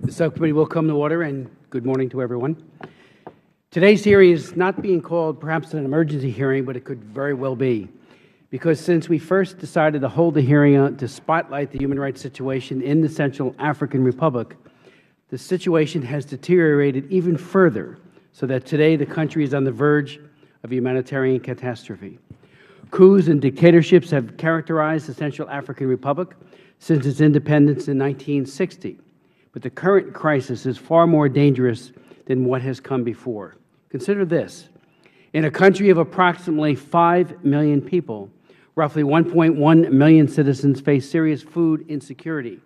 The subcommittee will come to order, and good morning to everyone. Today's hearing is not being called perhaps an emergency hearing, but it could very well be, because since we first decided to hold the hearing to spotlight the human rights situation in the Central African Republic, the situation has deteriorated even further, so that today the country is on the verge of a humanitarian catastrophe. Coups and dictatorships have characterized the Central African Republic since its independence in 1960. But the current crisis is far more dangerous than what has come before. Consider this. In a country of approximately 5 million people, roughly 1.1 million citizens face serious food insecurity.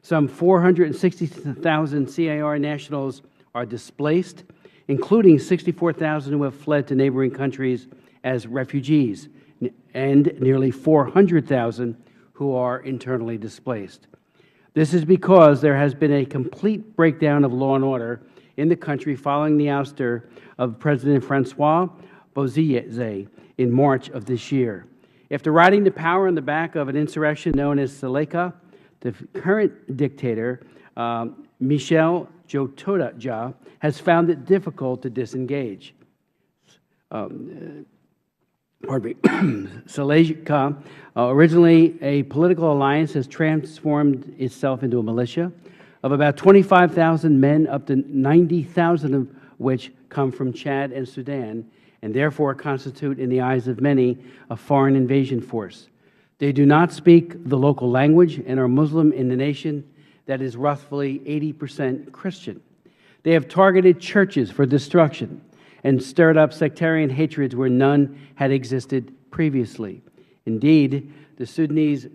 Some 460,000 CAR nationals are displaced, including 64,000 who have fled to neighboring countries as refugees, and nearly 400,000 who are internally displaced. This is because there has been a complete breakdown of law and order in the country following the ouster of President Francois Bozize in March of this year. After riding to power on the back of an insurrection known as Seleka, the current dictator, Michel Djotoja, has found it difficult to disengage. Seleka, originally a political alliance, has transformed itself into a militia of about 25,000 men, up to 90,000 of which come from Chad and Sudan, and therefore constitute, in the eyes of many, a foreign invasion force. They do not speak the local language and are Muslim in a nation that is roughly 80% Christian. They have targeted churches for destruction and stirred up sectarian hatreds where none had existed previously. Indeed, the Sudanese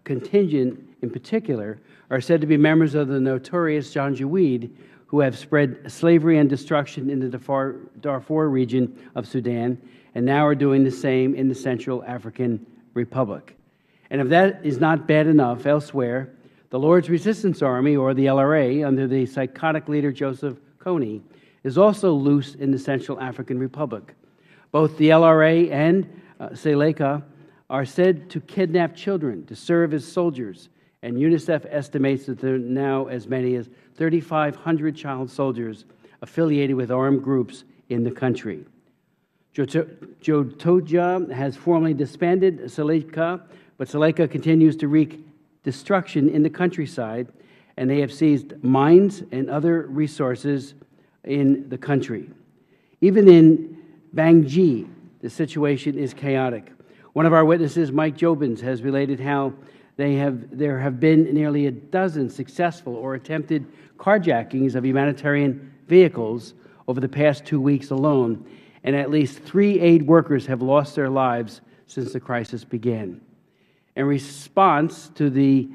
contingent in particular are said to be members of the notorious Janjaweed, who have spread slavery and destruction in the Darfur region of Sudan, and now are doing the same in the Central African Republic. And if that is not bad enough, elsewhere, the Lord's Resistance Army, or the LRA, under the psychotic leader Joseph Kony, is also loose in the Central African Republic. Both the LRA and Seleka are said to kidnap children to serve as soldiers, and UNICEF estimates that there are now as many as 3,500 child soldiers affiliated with armed groups in the country. Djotoja has formally disbanded Seleka, but Seleka continues to wreak destruction in the countryside, and they have seized mines and other resources in the country. Even in Bangui, the situation is chaotic. One of our witnesses, Mike Jobins, has related how there have been nearly a dozen successful or attempted carjackings of humanitarian vehicles over the past 2 weeks alone, and at least 3 aid workers have lost their lives since the crisis began. In response to the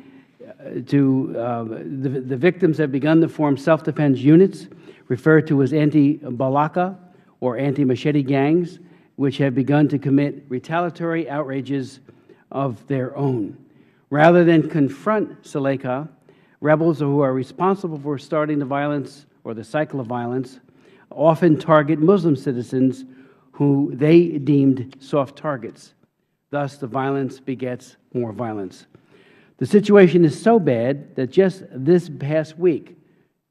victims have begun to form self-defense units referred to as anti-balaka or anti-machete gangs, which have begun to commit retaliatory outrages of their own. Rather than confront Seleka, rebels who are responsible for starting the violence or the cycle of violence often target Muslim citizens who they deemed soft targets. Thus, the violence begets more violence. The situation is so bad that just this past week,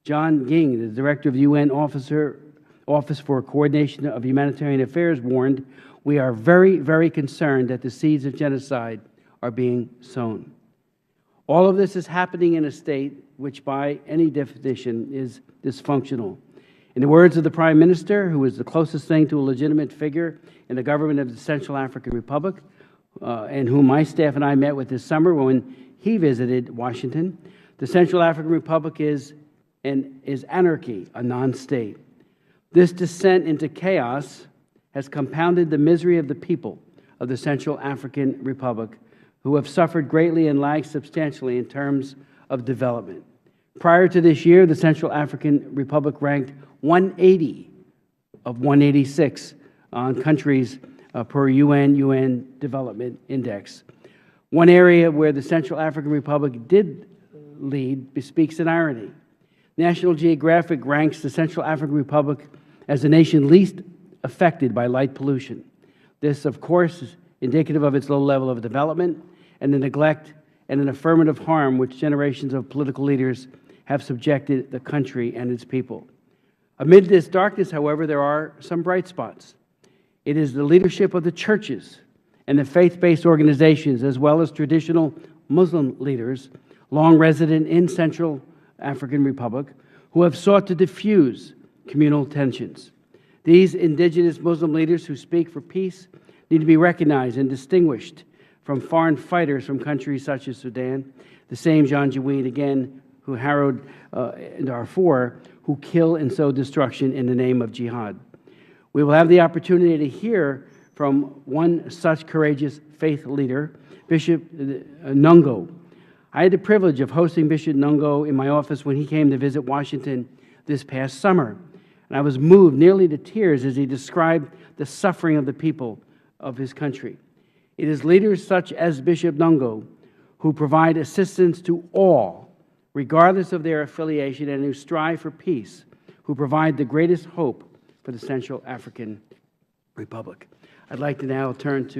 John Ging, the director of the UN Office for Coordination of Humanitarian Affairs, warned, "We are very, very concerned that the seeds of genocide are being sown." All of this is happening in a state which, by any definition, is dysfunctional. In the words of the Prime Minister, who is the closest thing to a legitimate figure in the government of the Central African Republic, and whom my staff and I met with this summer when he visited Washington, the Central African Republic is anarchy, a non-state. This descent into chaos has compounded the misery of the people of the Central African Republic, who have suffered greatly and lagged substantially in terms of development. Prior to this year, the Central African Republic ranked 180 of 186 on countries per UN Development Index. One area where the Central African Republic did lead bespeaks an irony. National Geographic ranks the Central African Republic as the nation least affected by light pollution. This, of course, is indicative of its low level of development and the neglect and an affirmative harm which generations of political leaders have subjected the country and its people. Amid this darkness, however, there are some bright spots. It is the leadership of the churches and the faith-based organizations, as well as traditional Muslim leaders, long resident in Central African Republic, who have sought to diffuse communal tensions. These indigenous Muslim leaders who speak for peace need to be recognized and distinguished from foreign fighters from countries such as Sudan, the same Janjaweed, again, who harrowed Darfur, who kill and sow destruction in the name of jihad. We will have the opportunity to hear from one such courageous faith leader, Bishop Nungo. I had the privilege of hosting Bishop Nungo in my office when he came to visit Washington this past summer, and I was moved nearly to tears as he described the suffering of the people of his country. It is leaders such as Bishop Nungo who provide assistance to all, regardless of their affiliation, and who strive for peace, who provide the greatest hope for the Central African Republic. I'd like to now turn to